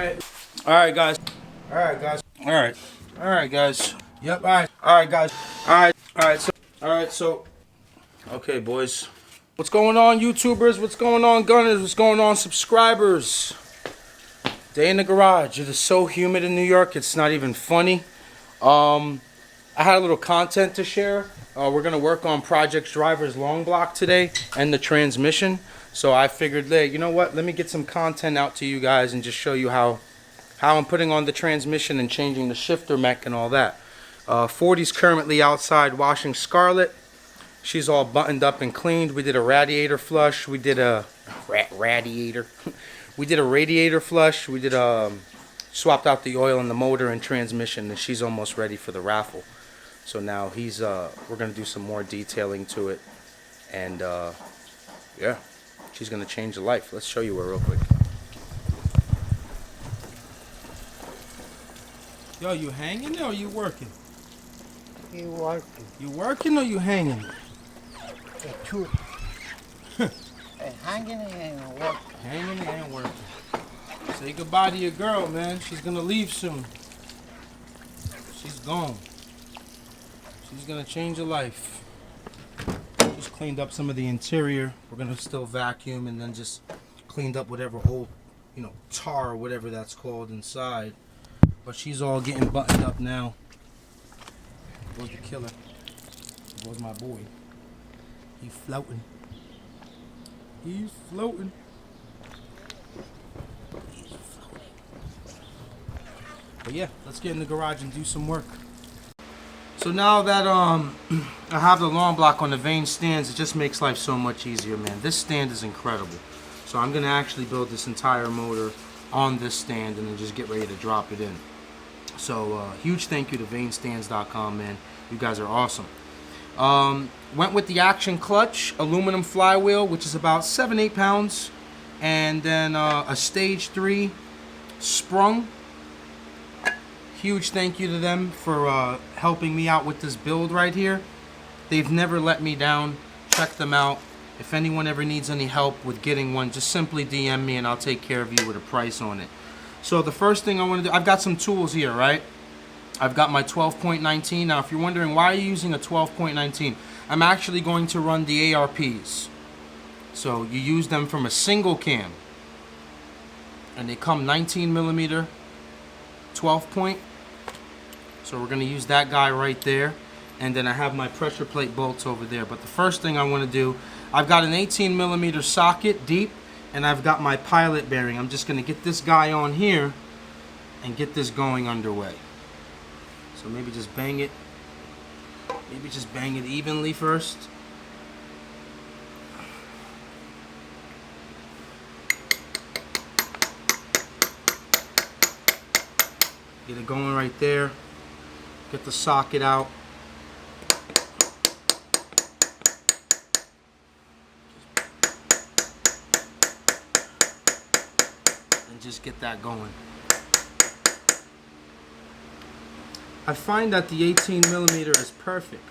Alright. Alright, guys. Alright, guys. Alright. Alright, guys. Yep, alright. Alright, guys. Alright, so. Okay, boys. What's going on, YouTubers? What's going on, Gunners? What's going on, subscribers? Day in the garage. It is so humid in New York, it's not even funny. I had a little content to share. We're going to work on Project Driver's long block today and the transmission. So I figured, hey, you know what? Let me get some content out to you guys and just show you how I'm putting on the transmission and changing the shifter mech and all that. 40's currently outside washing Scarlett. She's all buttoned up and cleaned. We did a radiator flush. We did a radiator. We did a radiator flush. We did swapped out the oil in the motor and transmission, and she's almost ready for the raffle. So now we're gonna do some more detailing to it, and yeah, she's gonna change the life. Let's show you her real quick. Yo, you hanging or you working? You working. You working or you hanging? Two. Hanging and working. Hanging and working. Say goodbye to your girl, man. She's gonna leave soon. She's gone. She's gonna change your life. Just cleaned up some of the interior. We're gonna still vacuum and then just cleaned up whatever old, tar or whatever that's called inside. But she's all getting buttoned up now. There goes the killer. There goes my boy. He's floating. He's floating. He's floating. But yeah, let's get in the garage and do some work. So now that I have the long block on the vane stands, it just makes life so much easier, man. This stand is incredible. So I'm gonna actually build this entire motor on this stand and then just get ready to drop it in. So huge thank you to vanestands.com, man. You guys are awesome. Went with the Action Clutch aluminum flywheel, which is about 7-8 pounds, and then a stage 3 sprung. Huge thank you to them for helping me out with this build right here. They've never let me down. Check them out. If anyone ever needs any help with getting one, just simply DM me and I'll take care of you with a price on it. So the first thing I want to do, I've got some tools here, right? I've got my 12.19. Now, if you're wondering why are you using a 12.19, I'm actually going to run the ARPs. So you use them from a single cam. And they come 19 millimeter, 12 point. So we're going to use that guy right there. And then I have my pressure plate bolts over there. But the first thing I want to do, I've got an 18 millimeter socket deep. And I've got my pilot bearing. I'm just going to get this guy on here and get this going underway. So maybe just bang it. Maybe just bang it evenly first. Get it going right there. Get the socket out. And just get that going. I find that the 18 millimeter is perfect.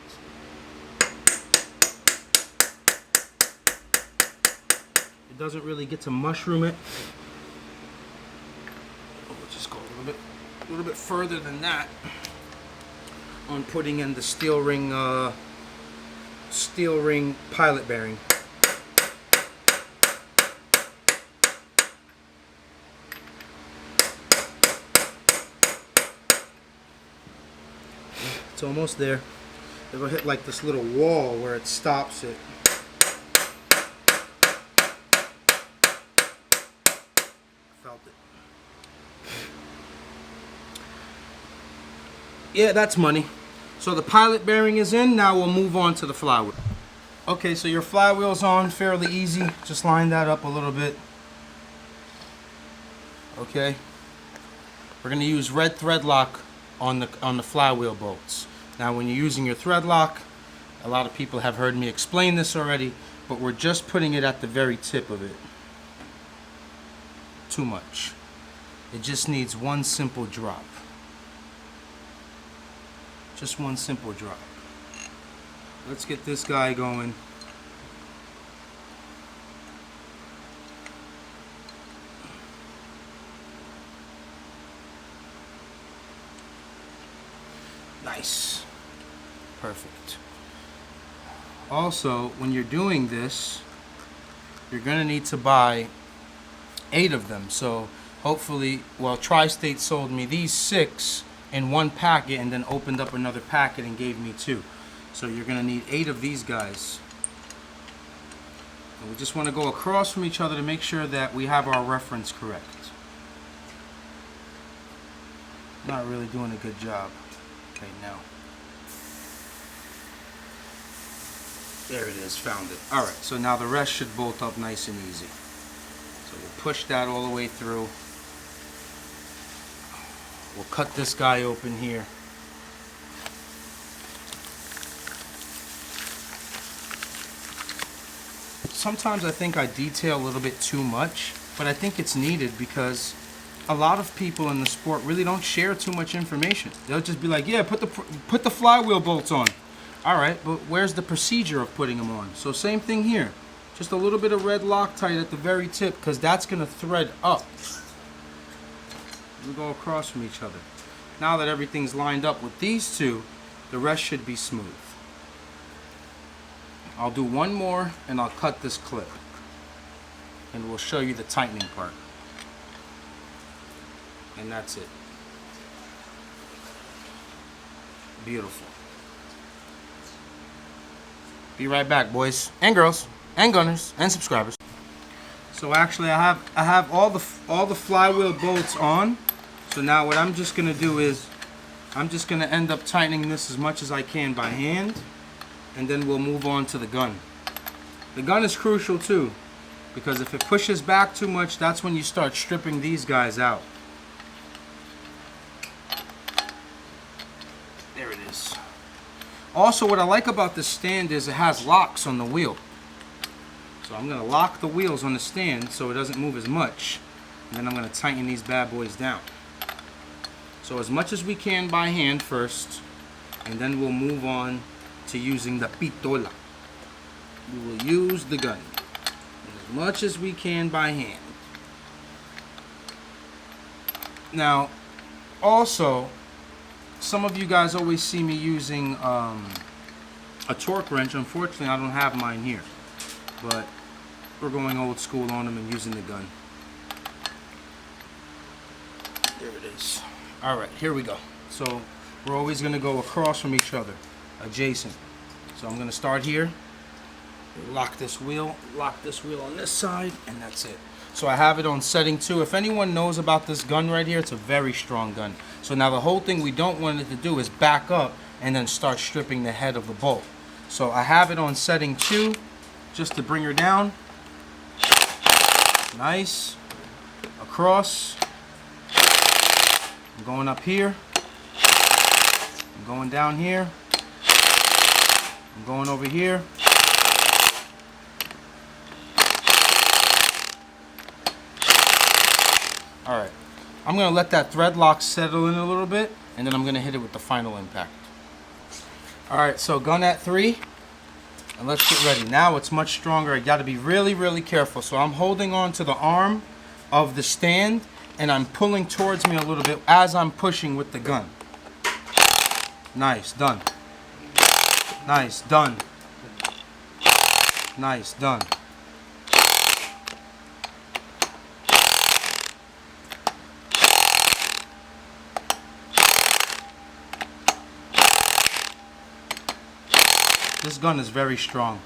It doesn't really get to mushroom it. We'll just go a little bit further than that on putting in the steel ring pilot bearing. It's almost there. It'll hit like this little wall where it stops it. Felt it. Yeah, that's money. So the pilot bearing is in. Now we'll move on to the flywheel. Okay, so your flywheel's on, fairly easy. Just line that up a little bit. Okay. We're gonna use red thread lock on the flywheel bolts. Now when you're using your thread lock, a lot of people have heard me explain this already, but we're just putting it at the very tip of it. Too much. It just needs one simple drop. Just one simple drop. Let's get this guy going. Nice. Perfect. Also, when you're doing this, you're going to need to buy 8 of them. So hopefully, well, Tri-State sold me these 6 in one packet and then opened up another packet and gave me 2. So you're going to need 8 of these guys. And we just want to go across from each other to make sure that we have our reference correct. Not really doing a good job right now. There it is, found it. Alright, so now the rest should bolt up nice and easy. So we'll push that all the way through. We'll cut this guy open here. Sometimes I think I detail a little bit too much, but I think it's needed because a lot of people in the sport really don't share too much information. They'll just be like, yeah, put the flywheel bolts on. All right, but where's the procedure of putting them on? So same thing here. Just a little bit of red Loctite at the very tip because that's going to thread up. We go across from each other. Now that everything's lined up with these two, the rest should be smooth. I'll do one more and I'll cut this clip. And we'll show you the tightening part. And that's it. Beautiful. Be right back, boys and girls and gunners and subscribers. So actually I have all the flywheel bolts on. So now what I'm just gonna do is I'm just gonna end up tightening this as much as I can by hand, and then we'll move on to the gun. The gun is crucial too, because if it pushes back too much, that's when you start stripping these guys out. There it is. Also, what I like about this stand is it has locks on the wheel. So I'm gonna lock the wheels on the stand so it doesn't move as much, and then I'm gonna tighten these bad boys down. So as much as we can by hand first, and then we'll move on to using the pistola. We will use the gun as much as we can by hand. Now, also, some of you guys always see me using a torque wrench. Unfortunately, I don't have mine here, but we're going old school on them and using the gun. There it is. All right, here we go. So we're always going to go across from each other, adjacent. So I'm going to start here, lock this wheel on this side, and that's it. So I have it on setting 2. If anyone knows about this gun right here, it's a very strong gun. So now the whole thing we don't want it to do is back up and then start stripping the head of the bolt. So I have it on setting 2 just to bring her down. Nice. Across. I'm going up here. I'm going down here. I'm going over here. Alright, I'm going to let that thread lock settle in a little bit, and then I'm going to hit it with the final impact. Alright, so gun at 3, and let's get ready. Now it's much stronger. I got to be really, really careful. So I'm holding on to the arm of the stand, and I'm pulling towards me a little bit as I'm pushing with the gun. Nice, done. Nice, done. Nice, done. This gun is very strong.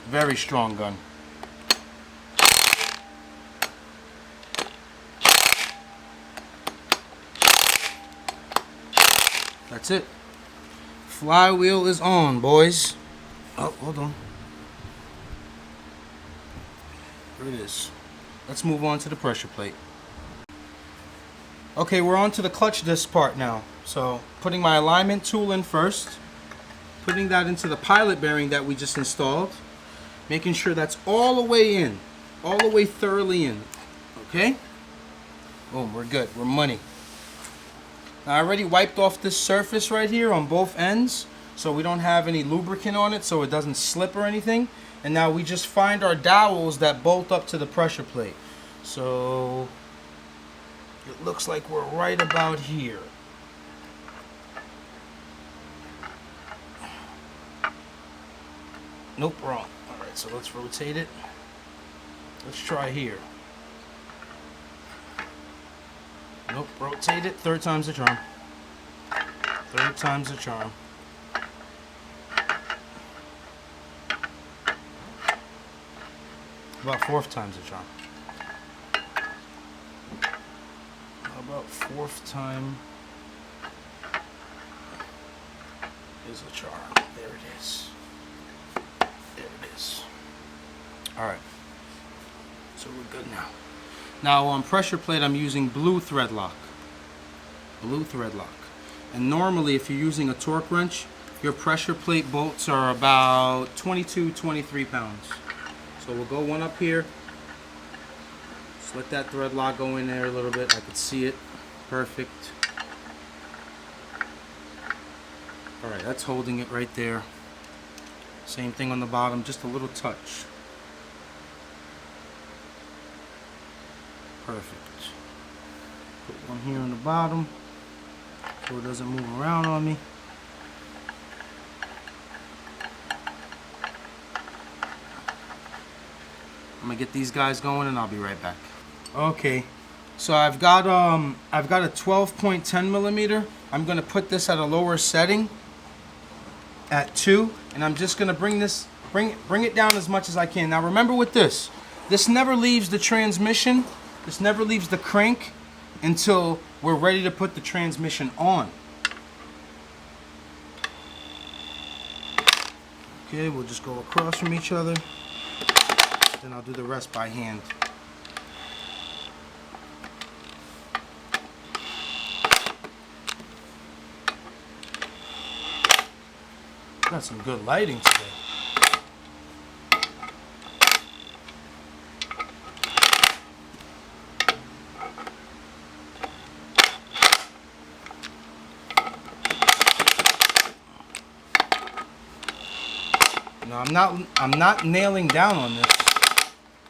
Very strong gun. That's it. Flywheel is on, boys. Oh, hold on. There it is. Let's move on to the pressure plate. Okay, we're on to the clutch disc part now. So, putting my alignment tool in first, putting that into the pilot bearing that we just installed, making sure that's all the way in, all the way thoroughly in. Okay? Boom, we're good. We're money. Now, I already wiped off this surface right here on both ends, so we don't have any lubricant on it so it doesn't slip or anything. And now we just find our dowels that bolt up to the pressure plate. So it looks like we're right about here. Nope, wrong. Alright, so let's rotate it. Let's try here. Nope, rotate it. Third time's the charm. Third time's the charm. About fourth time's the charm. How about fourth time is a charm. There it is. There it is. Alright. So we're good now. Now on pressure plate I'm using blue thread lock. Blue thread lock. And normally if you're using a torque wrench, your pressure plate bolts are about 22, 23 pounds. So we'll go one up here. Just let that thread lock go in there a little bit. I could see it. Perfect. Alright, that's holding it right there. Same thing on the bottom, just a little touch. Perfect. Put one here on the bottom so it doesn't move around on me. I'm gonna get these guys going and I'll be right back. Okay, so I've got a 12.10 millimeter. I'm gonna put this at a lower setting at 2, and I'm just gonna bring it down as much as I can. Now remember with this never leaves the transmission. This never leaves the crank until we're ready to put the transmission on. Okay, we'll just go across from each other. Then I'll do the rest by hand. Got some good lighting today. Now I'm not nailing down on this.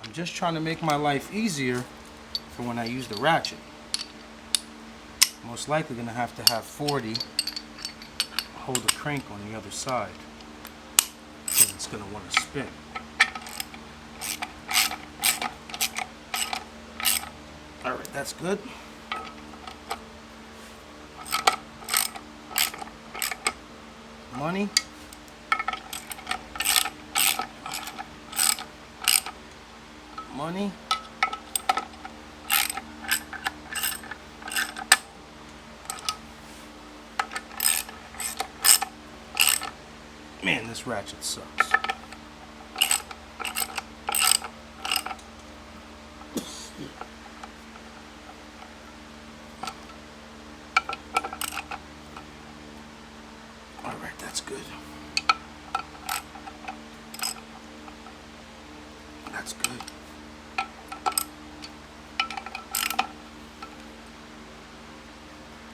I'm just trying to make my life easier for when I use the ratchet. Most likely gonna have to have 40 hold the crank on the other side because it's gonna want to spin. Alright, that's good. Money. Money. Man, this ratchet sucks. All right, that's good. That's good.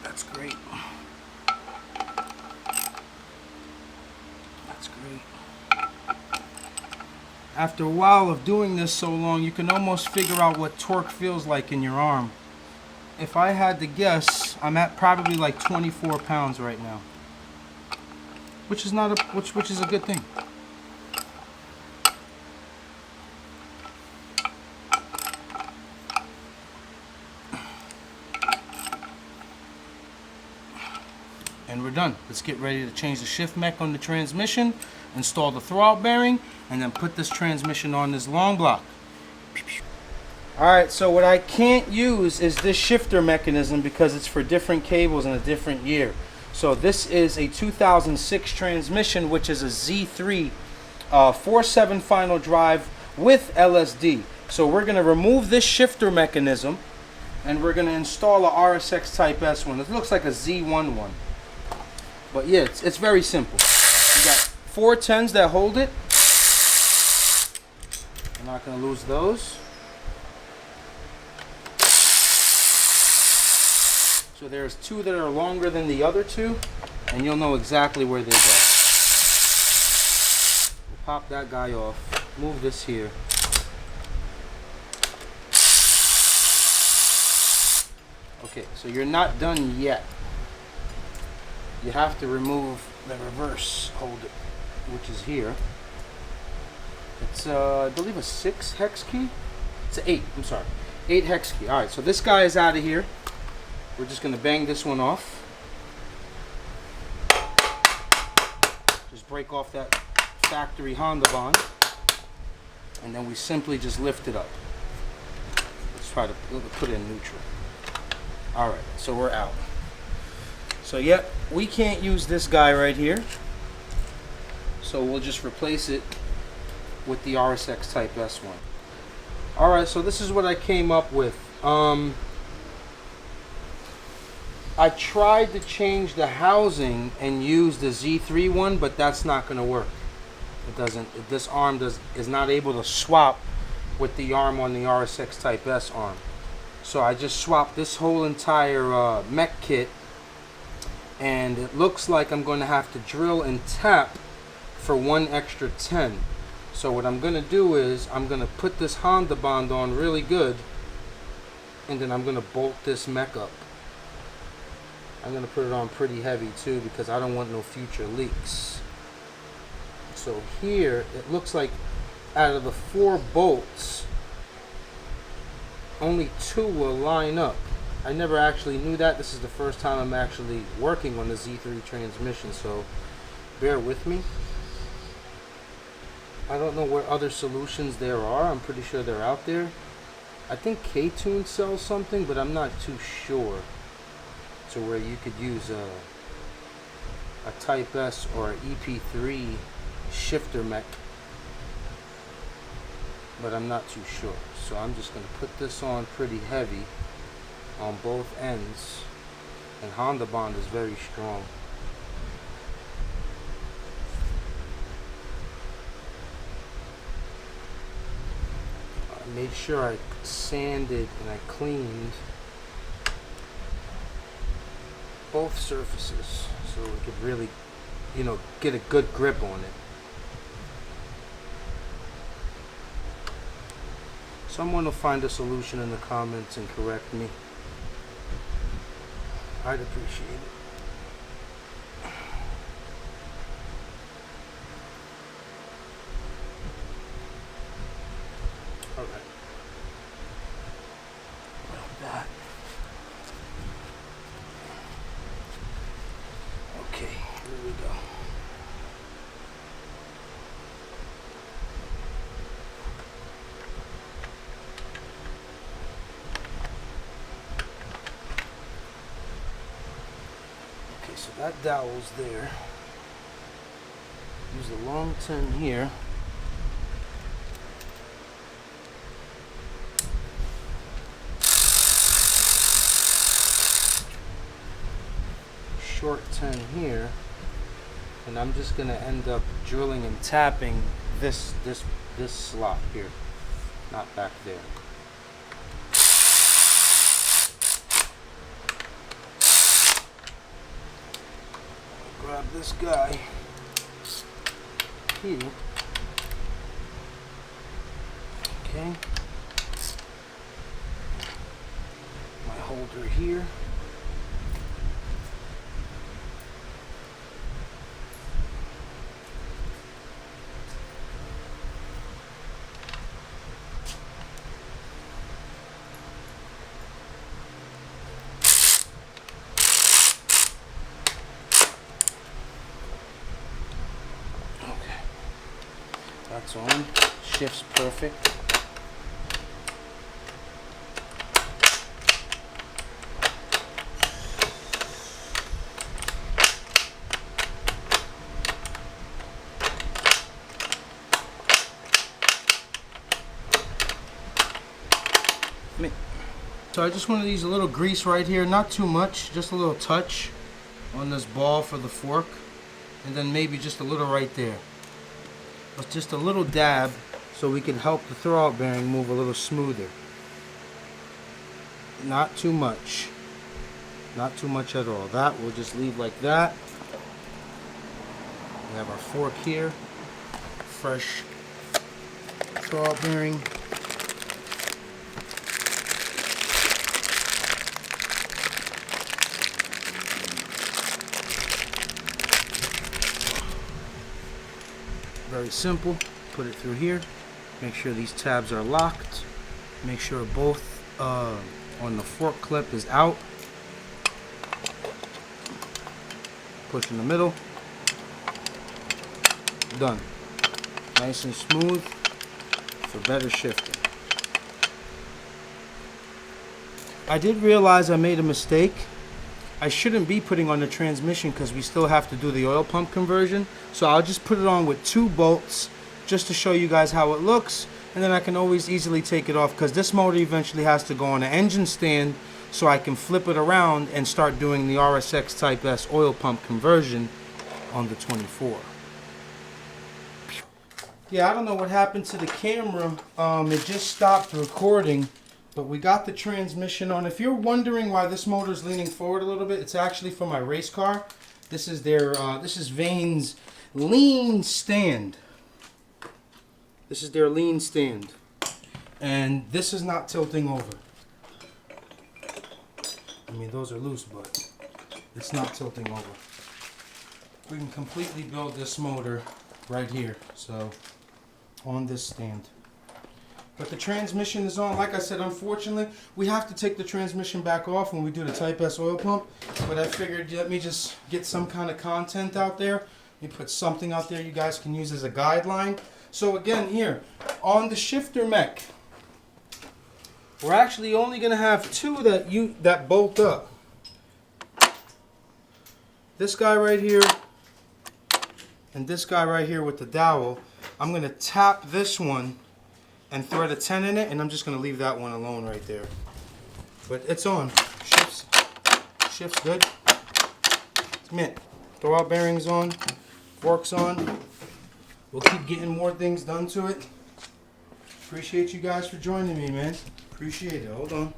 That's great. That's great. After a while of doing this so long, you can almost figure out what torque feels like in your arm. If I had to guess, I'm at probably like 24 pounds right now, which is not a which is a good thing. And we're done. Let's get ready to change the shift mech on the transmission, install the throttle bearing, and then put this transmission on this long block. Alright, so what I can't use is this shifter mechanism because it's for different cables in a different year. So this is a 2006 transmission, which is a Z3 4.7 final drive with LSD. So we're going to remove this shifter mechanism and we're going to install a RSX Type S one. It looks like a Z11. But yeah, it's very simple. You got 4 10s that hold it. I'm not going to lose those. So there's 2 that are longer than the other 2, and you'll know exactly where they go. We'll pop that guy off. Move this here. Okay, so you're not done yet. You have to remove the reverse holder, which is here. It's I believe a 6 hex key. It's an 8. I'm sorry, 8 hex key. All right, so this guy is out of here. We're just gonna bang this one off. Just break off that factory Honda bond, and then we simply just lift it up. Let's try to put it in neutral. All right, so we're out. So yeah, we can't use this guy right here, so we'll just replace it with the RSX Type S one. All right, so this is what I came up with. I tried to change the housing and use the Z3 one, but that's not going to work. It doesn't. This arm is not able to swap with the arm on the RSX Type S arm. So I just swapped this whole entire mech kit, and it looks like I'm going to have to drill and tap for 1 extra 10. So what I'm going to do is I'm going to put this Honda bond on really good, and then I'm going to bolt this mech up. I'm going to put it on pretty heavy too, because I don't want no future leaks. So here it looks like out of the 4 bolts, only 2 will line up. I never actually knew that. This is the first time I'm actually working on the Z3 transmission, so bear with me. I don't know what other solutions there are. I'm pretty sure they're out there. I think K-Tune sells something, but I'm not too sure. So where you could use a Type S or an EP3 shifter mech, but I'm not too sure. So I'm just going to put this on pretty heavy on both ends, and Honda bond is very strong. I made sure I sanded and I cleaned both surfaces so we could really, get a good grip on it. Someone will find a solution in the comments and correct me. I'd appreciate it. All right. Like that. Okay, here we go. Okay, so that dowel's there. Use the long 10 here. Short 10 here, and I'm just gonna end up drilling and tapping this slot here, not back there. Grab this guy here. Okay. My holder here. That's on. Shifts perfect. So I just wanted to use a little grease right here, not too much, just a little touch on this ball for the fork, and then maybe just a little right there. But just a little dab so we can help the throwout bearing move a little smoother. Not too much. Not too much at all. That we'll just leave like that. We have our fork here. Fresh throwout bearing. Very simple. Put it through here. Make sure these tabs are locked. Make sure both on the fork clip is out. Push in the middle. Done. Nice and smooth for better shifting. I did realize I made a mistake. I shouldn't be putting on the transmission because we still have to do the oil pump conversion. So I'll just put it on with 2 bolts just to show you guys how it looks. And then I can always easily take it off because this motor eventually has to go on an engine stand so I can flip it around and start doing the RSX Type S oil pump conversion on the 24. Yeah, I don't know what happened to the camera. It just stopped recording. But we got the transmission on. If you're wondering why this motor is leaning forward a little bit, it's actually for my race car. This is their, this is Vane's lean stand. This is their lean stand. And this is not tilting over. I mean, those are loose, but it's not tilting over. We can completely build this motor right here. So, on this stand. But the transmission is on. Like I said, unfortunately, we have to take the transmission back off when we do the Type S oil pump. But I figured, let me just get some kind of content out there. Let me put something out there you guys can use as a guideline. So again, here, on the shifter mech, we're actually only going to have 2 that bolt up. This guy right here, and this guy right here with the dowel. I'm going to tap this one and thread a 10 in it, and I'm just going to leave that one alone right there. But it's on. Shifts good. It's mint. Throw out bearings on. Forks on. We'll keep getting more things done to it. Appreciate you guys for joining me, man. Appreciate it. Hold on.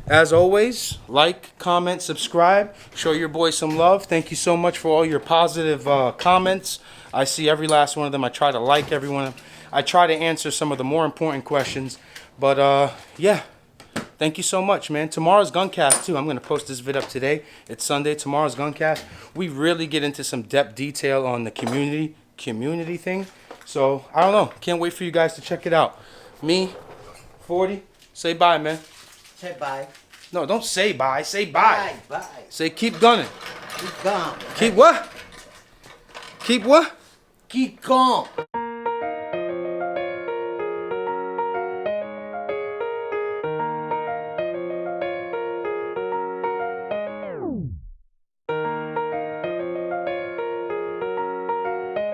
As always, like, comment, subscribe. Show your boy some love. Thank you so much for all your positive comments. I see every last one of them. I try to like every one of them. I try to answer some of the more important questions. But, yeah. Thank you so much, man. Tomorrow's Guncast, too. I'm going to post this vid up today. It's Sunday. Tomorrow's Guncast. We really get into some depth detail on the community thing. So, I don't know. Can't wait for you guys to check it out. Me, 40. Say bye, man. Say bye. No, don't say bye. Say bye. Bye. Say keep gunning. Keep calm. Keep what? Keep what? Keep calm.